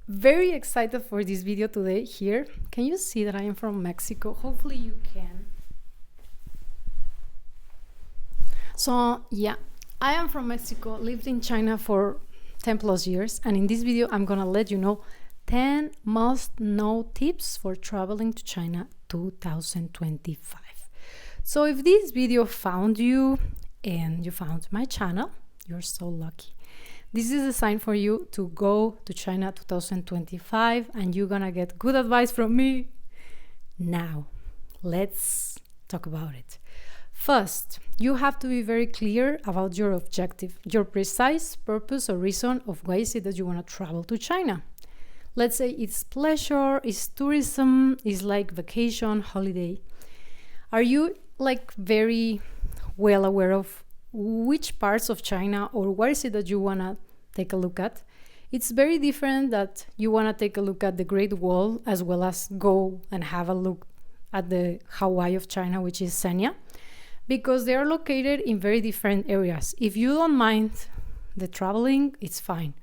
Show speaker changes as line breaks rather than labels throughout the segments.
very excited for this video today here. Can you see that I am from Mexico? Hopefully you can. So yeah, I am from Mexico, lived in China for 10 plus years, and in this video I'm gonna let you know 10 must know tips for traveling to China 2025. So if this video found you and you found my channel, you're so lucky. This is a sign for you to go to China 2025 and you're gonna get good advice from me. Now, let's talk about it. First, you have to be very clear about your objective, your precise purpose or reason of why is it that you want to travel to China. Let's say it's pleasure, it's tourism, it's like vacation, holiday. Are you like very well aware of which parts of China or what is it that you want to take a look at? It's very different that you want to take a look at the Great Wall as well as go and have a look at the Hawaii of China, which is Sanya, because they are located in very different areas. If you don't mind the traveling, it's fine.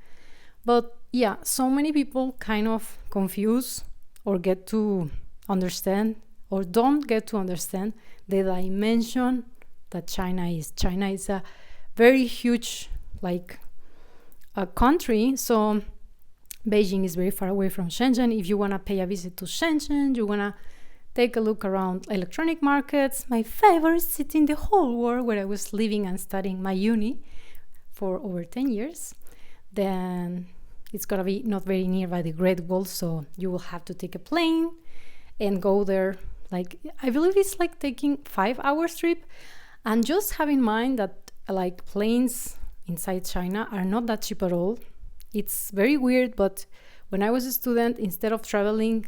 But yeah, so many people kind of confuse or get to understand or don't get to understand the dimension that China is. China is a very huge a country, so Beijing is very far away from Shenzhen. If you want to pay a visit to Shenzhen, you want to take a look around electronic markets, my favorite city in the whole world where I was living and studying my uni for over 10 years, then it's gonna be not very near by the Great Wall, so you will have to take a plane and go there. Like, I believe it's like taking 5 hours trip. And just have in mind that like planes inside China are not that cheap at all. It's very weird, but when I was a student, instead of traveling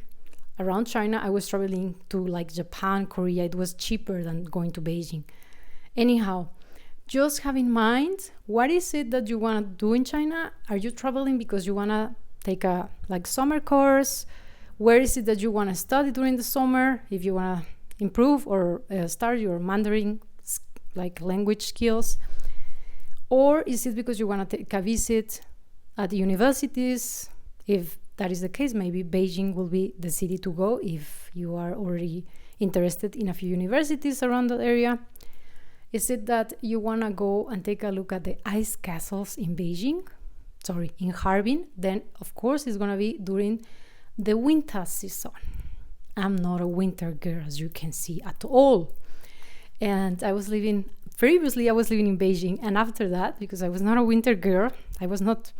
around China, I was traveling to like Japan, Korea. It was cheaper than going to Beijing. Anyhow, just have in mind, what is it that you want to do in China? Are you traveling because you want to take a like summer course? Where is it that you want to study during the summer? If you want to improve or start your Mandarin like language skills, or is it because you want to take a visit at the universities? If that is the case, maybe Beijing will be the city to go if you are already interested in a few universities around that area. Is it that you want to go and take a look at the ice castles in in Harbin? Then of course it's going to be during the winter season. I'm not a winter girl, as you can see, at all. And previously I was living in Beijing, and after that, because I was not a winter girl, I was not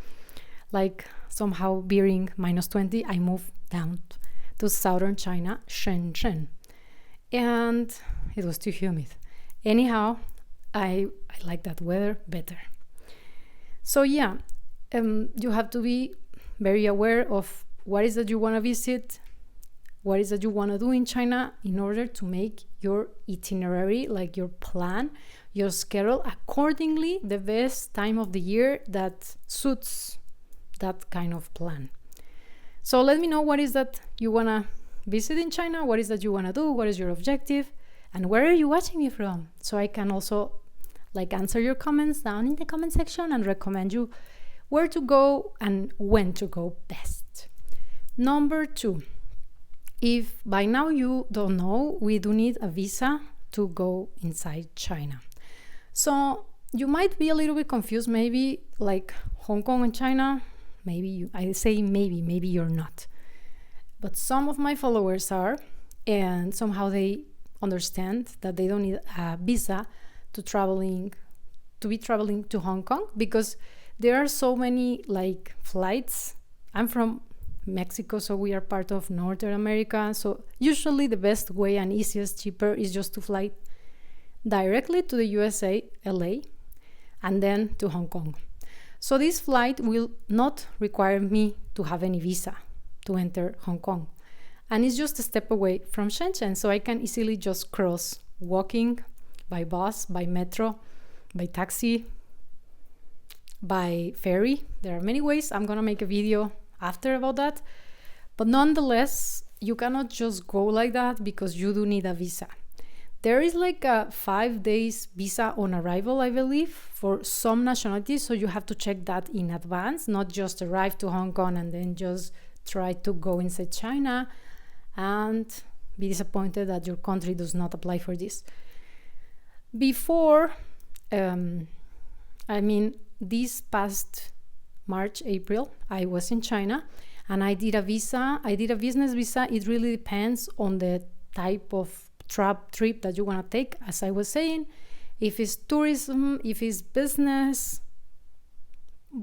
like somehow bearing -20, I moved down to southern China, Shenzhen, and it was too humid. Anyhow, I like that weather better. So yeah, you have to be very aware of what is that you want to visit, what is that you want to do in China in order to make your itinerary, like your plan, your schedule accordingly, the best time of the year that suits that kind of plan. So let me know what is that you want to visit in China, what is that you want to do, what is your objective, and where are you watching me from, so I can also like answer your comments down in the comment section and recommend you where to go and when to go best. Number 2, if by now you don't know, we do need a visa to go inside China. So you might be a little bit confused, maybe like Hong Kong and China. I say maybe you're not. But some of my followers are, and somehow they understand that they don't need a visa to be traveling to Hong Kong, because there are so many like flights. I'm from Mexico, so we are part of Northern America. So usually the best way and easiest, cheaper is just to fly directly to the USA, LA, and then to Hong Kong. So this flight will not require me to have any visa to enter Hong Kong. And it's just a step away from Shenzhen, so I can easily just cross walking, by bus, by metro, by taxi, by ferry. There are many ways. I'm gonna make a video after about that. But nonetheless, you cannot just go like that because you do need a visa. There is like a 5 days visa on arrival, I believe, for some nationalities. So you have to check that in advance, not just arrive to Hong Kong and then just try to go inside China and be disappointed that your country does not apply for this. Before, this past March, April, I was in China and I did a business visa. It really depends on the type of trip that you want to take, as I was saying. If it's tourism, if it's business,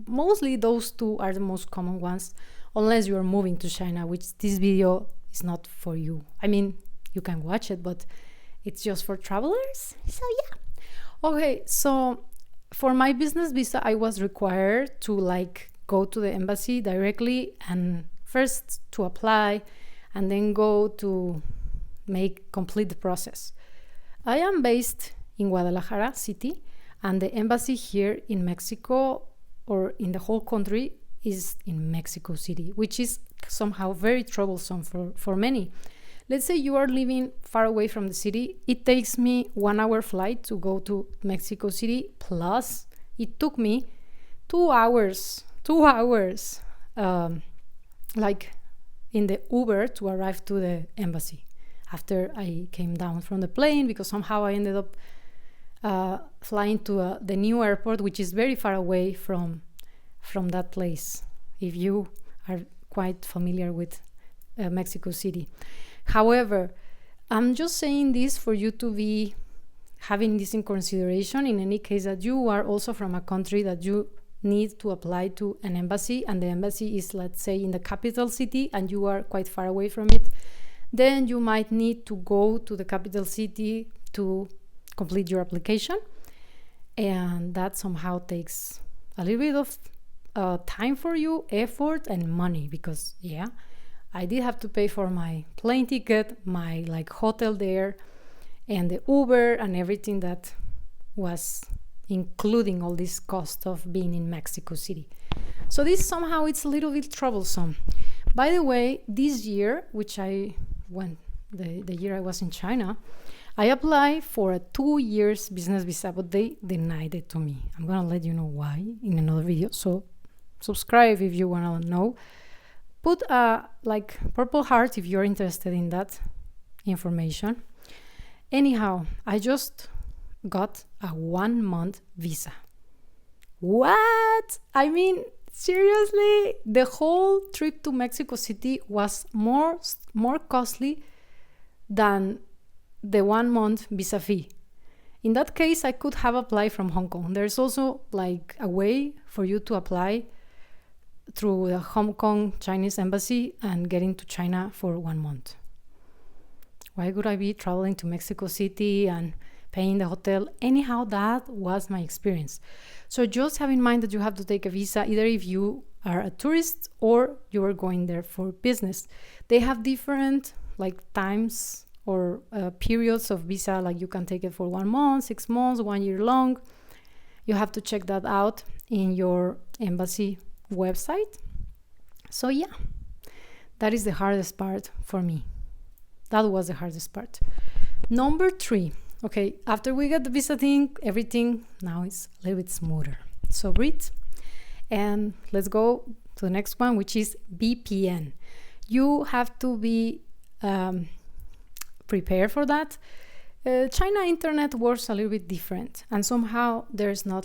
mostly those two are the most common ones, unless you are moving to China, which this video is not for you. I mean, you can watch it, but it's just for travelers. So yeah. Okay, so for my business visa, I was required to go to the embassy directly and first to apply and then go to complete the process. I am based in Guadalajara city, and the embassy here in Mexico, or in the whole country, is in Mexico City, which is somehow very troublesome for many. Let's say you are living far away from the city. It takes me 1 hour flight to go to Mexico City, plus it took me 2 hours in the Uber to arrive to the embassy after I came down from the plane, because somehow I ended up flying to the new airport, which is very far away from that place, if you are quite familiar with Mexico City. However, I'm just saying this for you to be having this in consideration in any case that you are also from a country that you need to apply to an embassy, and the embassy is, let's say, in the capital city and you are quite far away from it. Then you might need to go to the capital city to complete your application, and that somehow takes a little bit of time for you, effort, and money, because I did have to pay for my plane ticket, my hotel there, and the Uber and everything that was including all this cost of being in Mexico City. So this somehow it's a little bit troublesome. By the way, this year, which I went, the year I was in China, I applied for a 2 years business visa, but they denied it to me. I'm gonna let you know why in another video, so subscribe if you wanna know. Put a purple heart if you're interested in that information. Anyhow, I just got a 1 month visa. What? I mean, seriously, the whole trip to Mexico City was more costly than the 1 month visa fee. In that case, I could have applied from Hong Kong. There's also a way for you to apply through the Hong Kong Chinese embassy and get into China for 1 month. Why would I be traveling to Mexico City and paying the hotel? Anyhow, that was my experience. So just have in mind that you have to take a visa, either if you are a tourist or you are going there for business. They have different times or periods of visa, you can take it for 1 month, 6 months, 1 year long. You have to check that out in your embassy website. So yeah, that is the hardest part for me. That was the hardest part. Number 3. Okay, after we got the visa thing, everything now is a little bit smoother. So breathe and let's go to the next one, which is VPN. You have to be prepared for that. China internet works a little bit different, and somehow there's not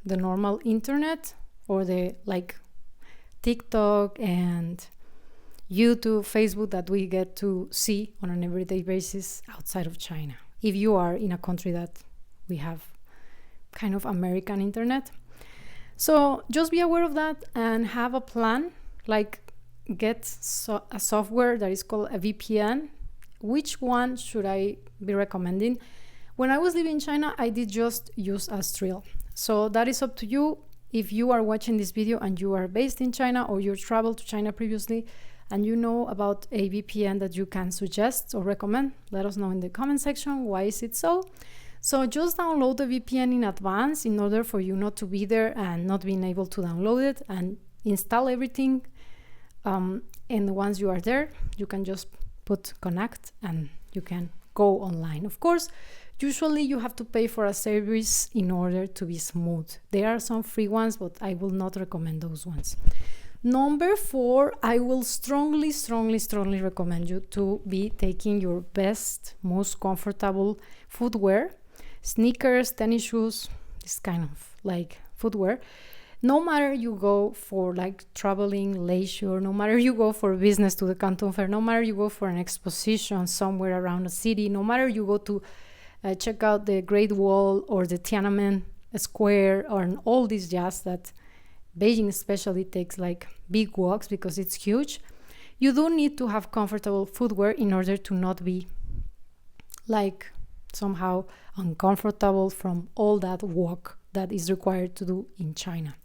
the normal internet or the TikTok and YouTube, Facebook that we get to see on an everyday basis outside of China, if you are in a country that we have kind of American internet. So just be aware of that and have a plan, get a software that is called a VPN. Which one should I be recommending? When I was living in China, I did just use Astriel. So that is up to you. If you are watching this video and you are based in China or you traveled to China previously and you know about a VPN that you can suggest or recommend, let us know in the comment section. Why is it so? So just download the VPN in advance in order for you not to be there and not being able to download it, and install everything. And once you are there, you can just put connect and you can go online. Of course, usually you have to pay for a service in order to be smooth. There are some free ones, but I will not recommend those ones. Number 4, I will strongly recommend you to be taking your best, most comfortable footwear, sneakers, tennis shoes, this kind of like footwear. No matter you go for like traveling, leisure, no matter you go for business to the Canton Fair, no matter you go for an exposition somewhere around the city, no matter you go to check out the Great Wall or the Tiananmen Square or all these jazz that Beijing especially takes like big walks because it's huge. You do need to have comfortable footwear in order to not be like somehow uncomfortable from all that walk that is required to do in China,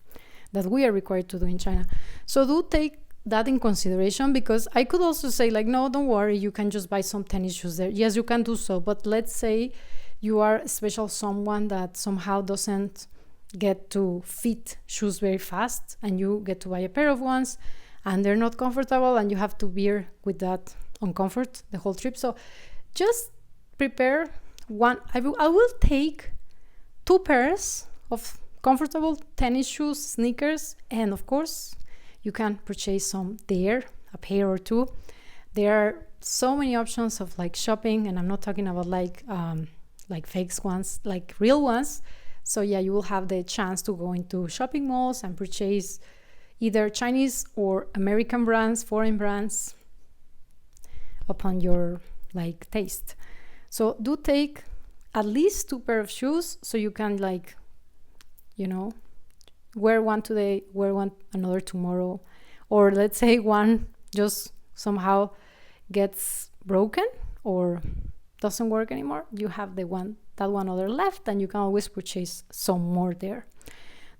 that we are required to do in China. So do take that in consideration, because I could also say like, no, don't worry, you can just buy some tennis shoes there. Yes, you can do so, but let's say you are a special someone that somehow doesn't get to fit shoes very fast, and you get to buy a pair of ones and they're not comfortable, and you have to bear with that uncomfort the whole trip. So just prepare one. I will take 2 pairs of comfortable tennis shoes, sneakers, and of course you can purchase some there, a pair or 2. There are so many options of like shopping, and I'm not talking about like fake ones, like real ones. So yeah, you will have the chance to go into shopping malls and purchase either Chinese or American brands, foreign brands, upon your like taste. So do take at least 2 pair of shoes, so you can like, you know, wear one today, wear one another tomorrow, or let's say one just somehow gets broken or doesn't work anymore, you have that one other left, and you can always purchase some more there.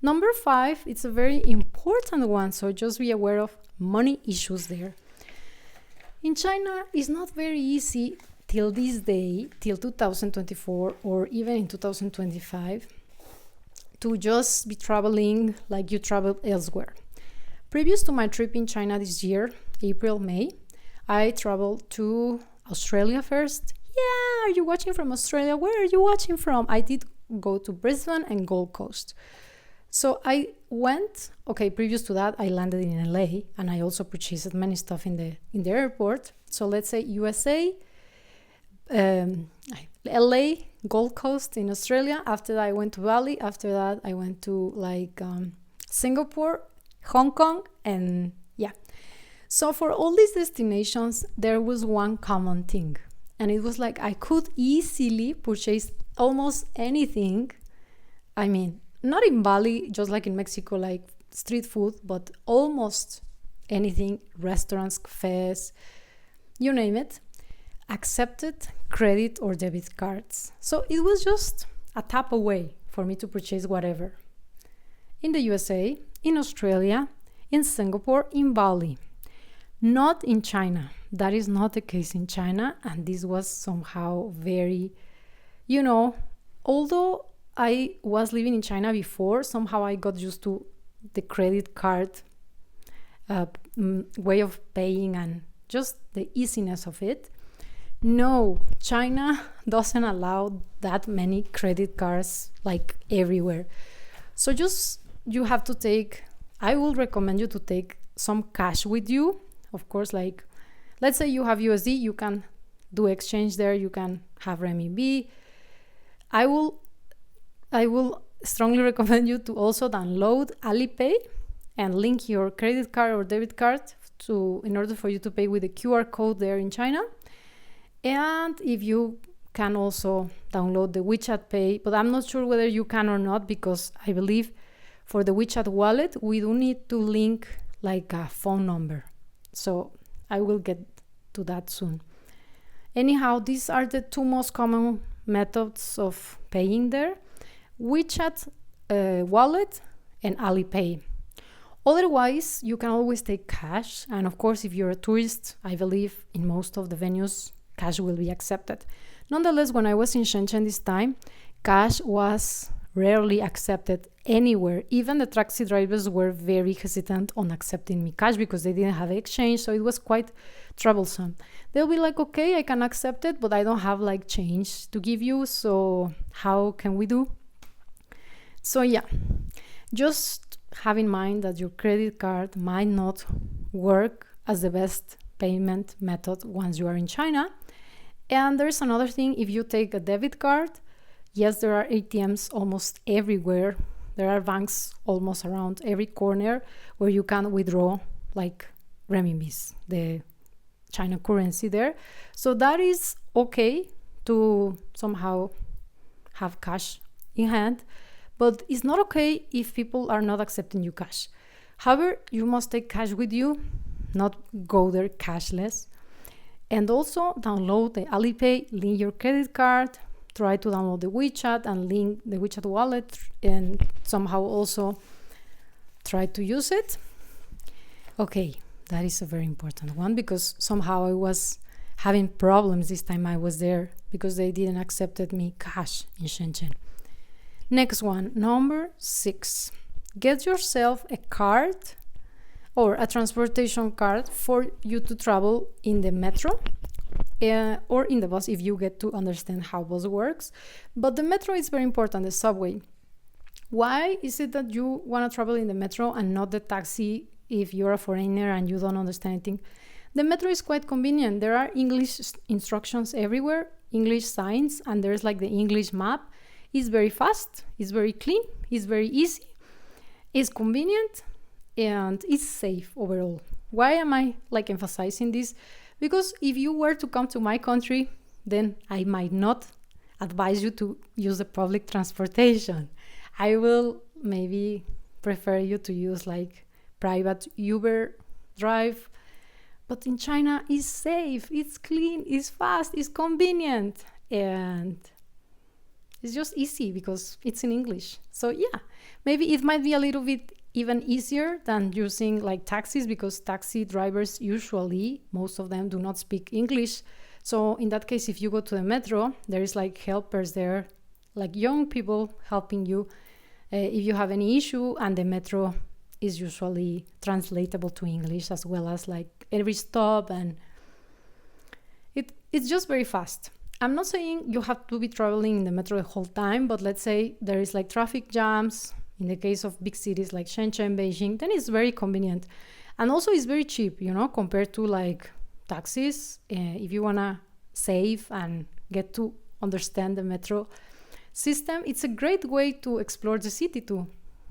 Number 5, it's a very important one, so just be aware of money issues there. In China, it's not very easy till this day, till 2024 or even in 2025, to just be traveling like you travel elsewhere. Previous to my trip in China this year, April, May, I traveled to Australia first. Yeah, are you watching from Australia? Where are you watching from? I did go to Brisbane and Gold Coast. So I went, previous to that, I landed in LA, and I also purchased many stuff in the airport. So let's say USA, LA, Gold Coast in Australia. After that, I went to Bali. After that, I went to like Singapore, Hong Kong, and yeah. So for all these destinations, there was one common thing. And it was like I could easily purchase almost anything. I mean, not in Bali, just like in Mexico, like street food, but almost anything, restaurants, cafes, you name it, accepted credit or debit cards. So it was just a tap away for me to purchase whatever. In the USA, in Australia, in Singapore, in Bali. Not in China. That is not the case in China, and this was somehow very, although I was living in China before, somehow I got used to the credit card way of paying and just the easiness of it. No, China doesn't allow that many credit cards like everywhere. So just you have to take, I will recommend you to take some cash with you. Of course, like let's say you have USD, you can do exchange there, you can have renminbi. I will strongly recommend you to also download Alipay and link your credit card or debit card in order for you to pay with the QR code there in China. And if you can also download the WeChat Pay, but I'm not sure whether you can or not, because I believe for the WeChat wallet, we do need to link like a phone number. So I will get to that soon. Anyhow, these are the 2 most common methods of paying there: WeChat wallet and Alipay. Otherwise, you can always take cash. And of course, if you're a tourist, I believe in most of the venues, cash will be accepted. Nonetheless, when I was in Shenzhen this time, cash was rarely accepted anywhere. Even the taxi drivers were very hesitant on accepting me cash because they didn't have exchange, so it was quite troublesome. They'll be like, okay, I can accept it, but I don't have like change to give you, so how can we do? So yeah, just have in mind that your credit card might not work as the best payment method once you are in China. And there's another thing, if you take a debit card, yes, there are ATMs almost everywhere. There are banks almost around every corner where you can withdraw like renminbis, the China currency there. So that is okay to somehow have cash in hand, but it's not okay if people are not accepting you cash. However, you must take cash with you, not go there cashless. And also download the Alipay, link your credit card, try to download the WeChat and link the WeChat wallet, and somehow also try to use it. Okay, that is a very important one because somehow I was having problems this time I was there because they didn't accept me cash in Shenzhen. Next one, number 6. Get yourself a card or a transportation card for you to travel in the metro or in the bus if you get to understand how bus works. But the metro is very important, the subway. Why is it that you want to travel in the metro and not the taxi if you're a foreigner and you don't understand anything? The metro is quite convenient. There are English instructions everywhere, English signs, and there's like the English map. It's very fast, it's very clean, it's very easy, it's convenient, and it's safe overall. Why am I like emphasizing this? Because if you were to come to my country, then I might not advise you to use the public transportation. I will maybe prefer you to use like private Uber drive. But in China, it's safe, it's clean, it's fast, it's convenient, and it's just easy because it's in English. So yeah, maybe it might be a little bit even easier than using like taxis because taxi drivers usually, most of them do not speak English. So in that case, if you go to the metro, there is like helpers there, like young people helping you if you have any issue, and the metro is usually translatable to English as well as like every stop, and it's just very fast. I'm not saying you have to be traveling in the metro the whole time, but let's say there is like traffic jams in the case of big cities like Shenzhen, Beijing, then it's very convenient. And also it's very cheap, you know, compared to like taxis. If you want to save and get to understand the metro system, it's a great way to explore the city too.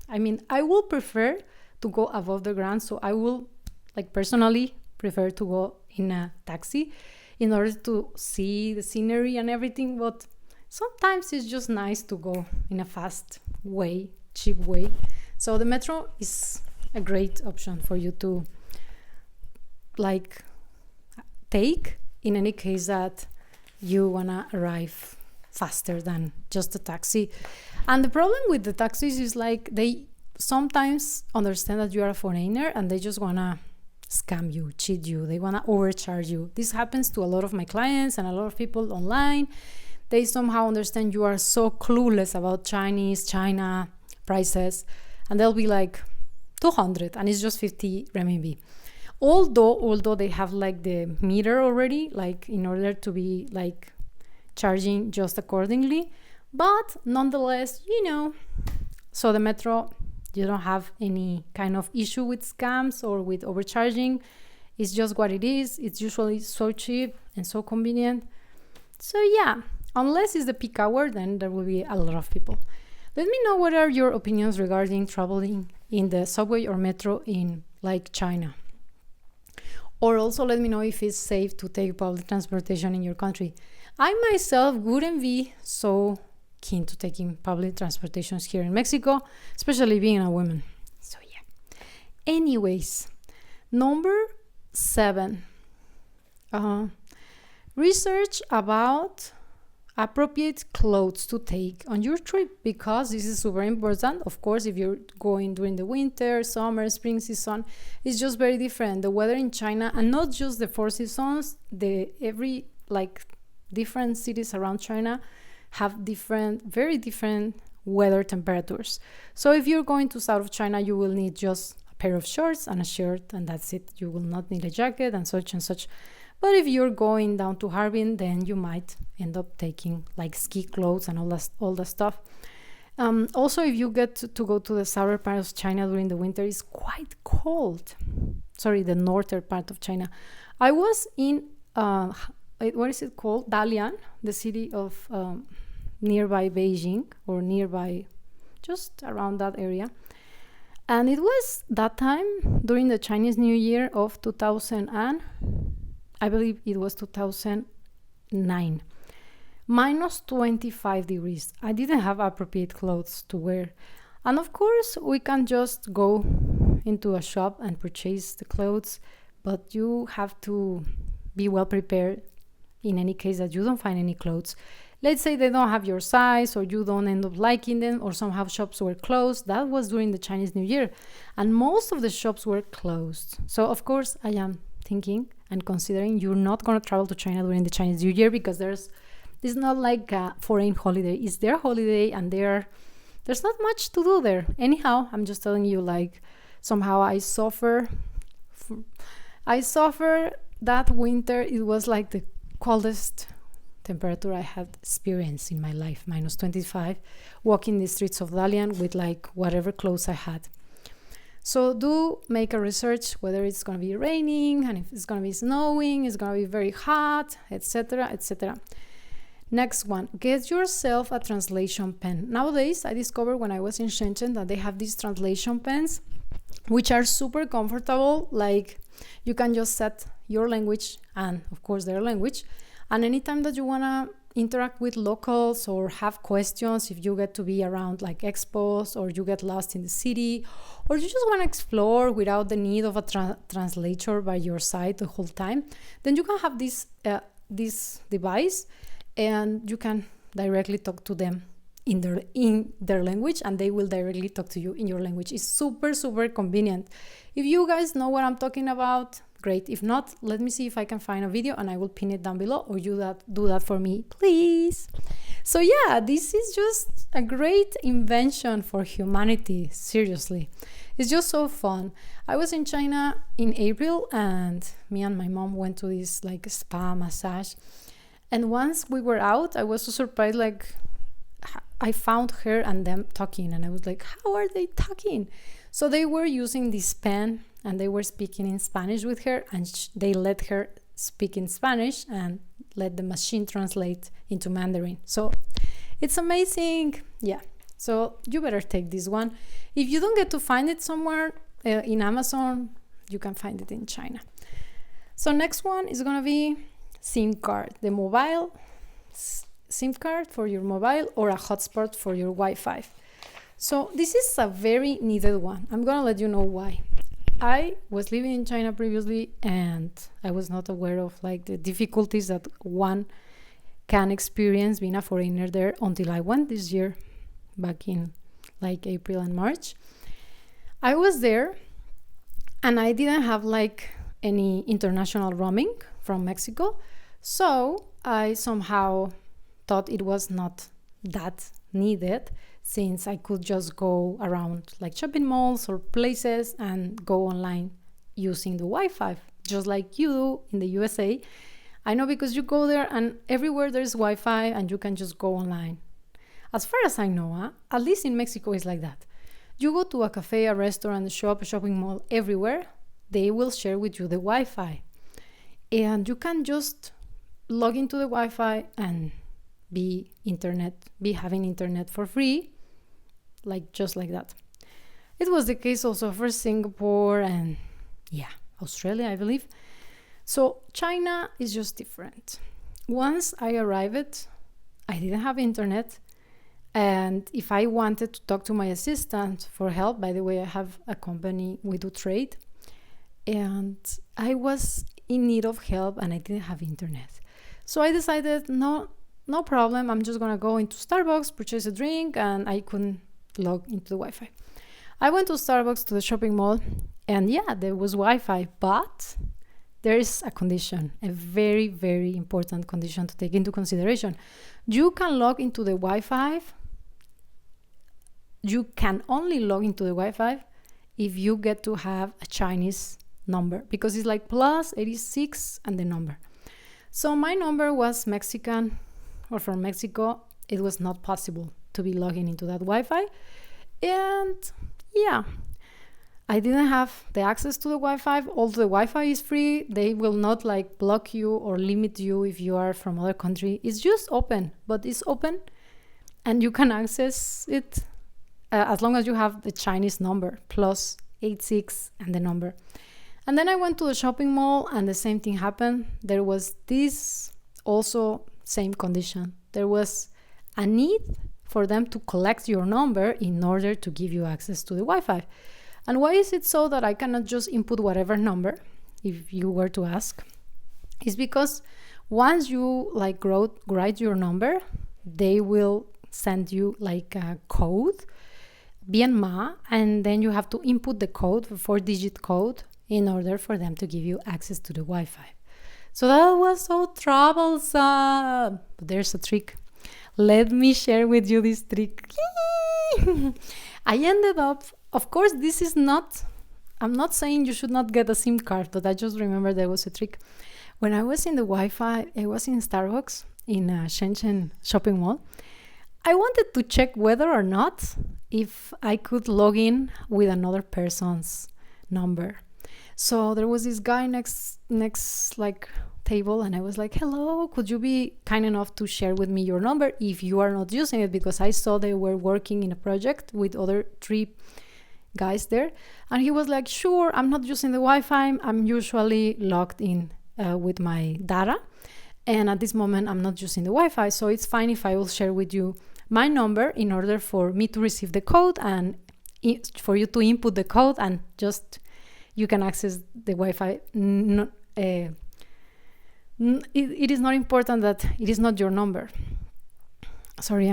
I mean, I will prefer to go above the ground, so I will like personally prefer to go in a taxi in order to see the scenery and everything, but sometimes it's just nice to go in a fast way, cheap way. So the metro is a great option for you to like take in any case that you wanna arrive faster than just a taxi. And the problem with the taxis is like they sometimes understand that you are a foreigner and they just wanna scam you, cheat you, they want to overcharge you. This happens to a lot of my clients and a lot of people online. They somehow understand you are so clueless about China prices, and they'll be like 200 and it's just 50 renminbi. Although they have like the meter already, like in order to be like charging just accordingly, but nonetheless, you know, so the metro, you don't have any kind of issue with scams or with overcharging. It's just what it is. It's usually so cheap and so convenient. So yeah, unless it's the peak hour, then there will be a lot of people. Let me know what are your opinions regarding traveling in the subway or metro in like China. Or also let me know if it's safe to take public transportation in your country. I myself wouldn't be so keen to taking public transportations here in Mexico, especially being a woman. So yeah. Anyways, number 7. Research about appropriate clothes to take on your trip, because this is super important. Of course, if you're going during the winter, summer, spring season, it's just very different. The weather in China, and not just the 4 seasons, every like different cities around China have very different weather temperatures. So if you're going to south of China, you will need just a pair of shorts and a shirt, and that's it. You will not need a jacket and such and such. But if you're going down to Harbin, then you might end up taking like ski clothes and all that stuff. Also, if you get to go to the southern part of China during the winter, it's quite cold. Sorry, the northern part of China. I was in, what is it called? Dalian, the city of nearby Beijing, or nearby, just around that area. And it was that time during the Chinese New Year of 2000 and I believe it was 2009. Minus 25 degrees. I didn't have appropriate clothes to wear. And of course, we can just go into a shop and purchase the clothes, but you have to be well prepared in any case that you don't find any clothes. Let's say they don't have your size, or you don't end up liking them, or somehow shops were closed. That was during the Chinese New Year, and most of the shops were closed. So of course, I am thinking and considering you're not going to travel to China during the Chinese New Year, because it's not like a foreign holiday. It's their holiday, and there's not much to do there. Anyhow, I'm just telling you, like, somehow I suffer that winter. It was like the coldest temperature I had experienced in my life, minus 25, walking the streets of Dalian with like whatever clothes I had. So do make a research whether it's going to be raining, and if it's going to be snowing, it's going to be very hot, etc., etc. Next one, get yourself a translation pen. Nowadays, I discovered when I was in Shenzhen that they have these translation pens, which are super comfortable. Like, you can just set your language and, of course, their language. And anytime that you want to interact with locals or have questions, if you get to be around like expos, or you get lost in the city, or you just want to explore without the need of a translator by your side the whole time, then you can have this device, and you can directly talk to them in their language, and they will directly talk to you in your language. It's super, super convenient. If you guys know what I'm talking about, great. If not, let me see if I can find a video and I will pin it down below, or you do that for me, please. So yeah, this is just a great invention for humanity. Seriously, it's just so fun. I was in China in April, and me and my mom went to this like spa massage. And once we were out, I was so surprised, like I found her and them talking, and I was like, how are they talking? So they were using this pen, and they were speaking in Spanish with her, and they let her speak in Spanish and let the machine translate into Mandarin. So it's amazing. Yeah, so you better take this one. If you don't get to find it somewhere in Amazon, you can find it in China. So next one is gonna be SIM card, the mobile SIM card for your mobile, or a hotspot for your Wi-Fi. So this is a very needed one. I'm gonna let you know why. I was living in China previously, and I was not aware of like the difficulties that one can experience being a foreigner there until I went this year, back in like April and March. I was there, and I didn't have like any international roaming from Mexico, so I somehow thought it was not that needed, since I could just go around like shopping malls or places and go online using the Wi-Fi, just like you do in the USA. I know, because you go there and everywhere there's Wi-Fi and you can just go online. As far as I know, at least in Mexico it's like that. You go to a cafe, a restaurant, a shop, a shopping mall, everywhere, they will share with you the Wi-Fi. And you can just log into the Wi-Fi and be having internet for free, like just like that. It was the case also for Singapore and Australia, I believe. So China is just different. Once I arrived, I didn't have internet, and if I wanted to talk to my assistant for help, by the way, I have a company, we do trade, and I was in need of help and I didn't have internet. So I decided, no problem, I'm just gonna go into Starbucks, purchase a drink, and I couldn't log into the Wi-Fi. I went to Starbucks, to the shopping mall, and there was Wi-Fi, but there is a condition, a very, very important condition to take into consideration. You can log into the Wi-Fi you can only log into the Wi-Fi if you get to have a Chinese number, because it's like plus 86 and the number. So my number was Mexican or from Mexico. It was not possible to be logging into that Wi-Fi. And yeah, I didn't have the access to the Wi-Fi. Although the Wi-Fi is free, they will not like block you or limit you if you are from other country. It's just open, but it's open and you can access it as long as you have the Chinese number, plus 86 and the number. And then I went to the shopping mall and the same thing happened. There was this also same condition. There was a need for them to collect your number in order to give you access to the Wi-Fi. And why is it so that I cannot just input whatever number, if you were to ask? It's because once you like write your number, they will send you like a code, bien ma, and then you have to input the code, a 4-digit code, in order for them to give you access to the Wi-Fi. So that was so troublesome. But there's a trick. Let me share with you this trick. I ended up, of course, this is not, I'm not saying you should not get a SIM card, but I just remember there was a trick. When I was in the Wi-Fi, I was in Starbucks in Shenzhen shopping mall. I wanted to check whether or not if I could log in with another person's number. So there was this guy next like table, and I was like, hello, could you be kind enough to share with me your number if you are not using it? Because I saw they were working in a project with other 3 guys there. And he was like, sure, I'm not using the Wi-Fi. I'm usually logged in with my data. And at this moment, I'm not using the Wi-Fi. So it's fine if I will share with you my number in order for me to receive the code and for you to input the code and just you can access the Wi-Fi. It is not important that it is not your number. Sorry,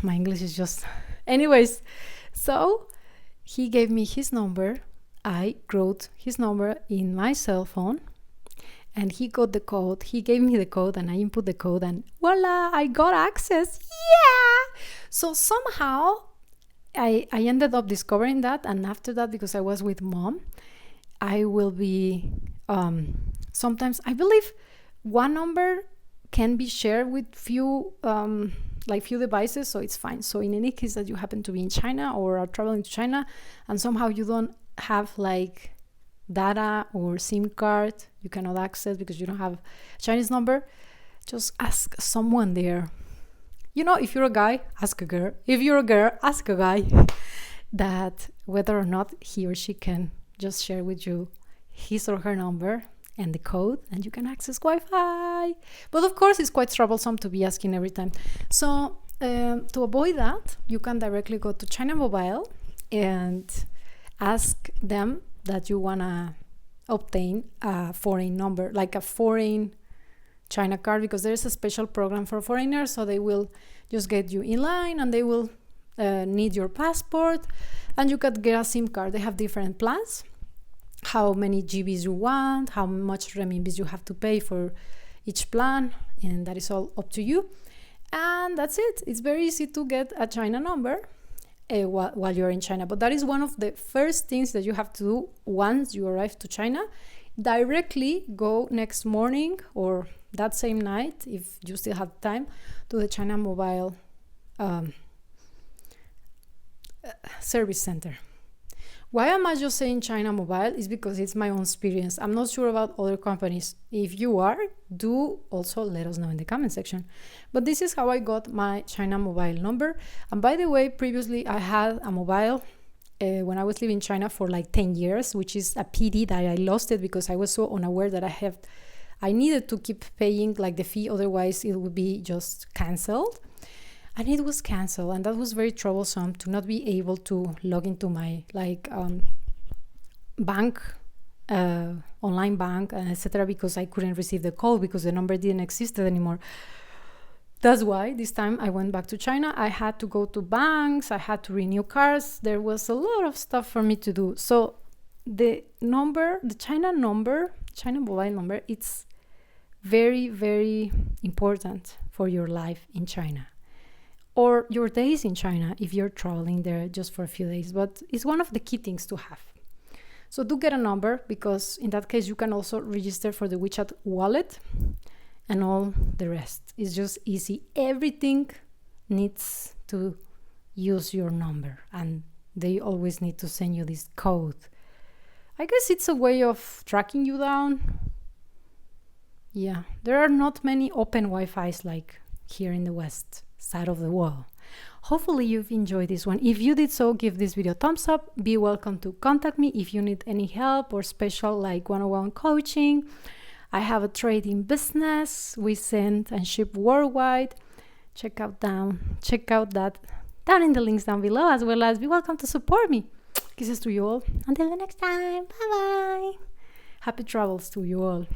my English is just... Anyways, so he gave me his number. I wrote his number in my cell phone and he got the code. He gave me the code and I input the code and voila, I got access. Yeah! So somehow I ended up discovering that, and after that, because I was with mom, I will be sometimes, I believe one number can be shared with few devices, so it's fine. So in any case that you happen to be in China or are traveling to China and somehow you don't have like data or SIM card, you cannot access because you don't have Chinese number, just ask someone there. You know, if you're a guy, ask a girl. If you're a girl, ask a guy that whether or not he or she can just share with you his or her number and the code, and you can access Wi-Fi. But of course, it's quite troublesome to be asking every time. So to avoid that, you can directly go to China Mobile and ask them that you want to obtain a foreign number, like a foreign China card, because there is a special program for foreigners. So they will just get you in line and they will need your passport and you could get a SIM card. They have different plans, how many GBs you want, how much renminbis you have to pay for each plan, and that is all up to you. And that's it. It's very easy to get a China number while you're in China. But that is one of the first things that you have to do once you arrive to China. Directly go next morning or that same night, if you still have time, to the China Mobile service center. Why am I just saying China Mobile? Is because it's my own experience. I'm not sure about other companies. If you are, do also let us know in the comment section. But this is how I got my China Mobile number. And by the way, previously I had a mobile when I was living in China for like 10 years, which is a pity that I lost it because I was so unaware that I needed to keep paying like the fee, otherwise it would be just cancelled. And it was canceled, and that was very troublesome to not be able to log into my bank, online bank, etc. because I couldn't receive the call because the number didn't exist anymore. That's why this time I went back to China. I had to go to banks, I had to renew cards. There was a lot of stuff for me to do. So the China mobile number, it's very, very important for your life in China. or your days in China if you're traveling there just for a few days. But it's one of the key things to have. So do get a number, because in that case you can also register for the WeChat wallet, and all the rest is just easy. Everything needs to use your number, and they always need to send you this code. I guess it's a way of tracking you down. Yeah, there are not many open Wi-Fi's like here in the west side of the world. Hopefully you've enjoyed this one. If you did so, give this video a thumbs up. Be welcome to contact me if you need any help or special like one-on-one coaching. I have a trading business. We send and ship worldwide. Check out that down in the links down below, as well as be welcome to support me. Kisses to you all. Until the next time. Bye-bye. Happy travels to you all.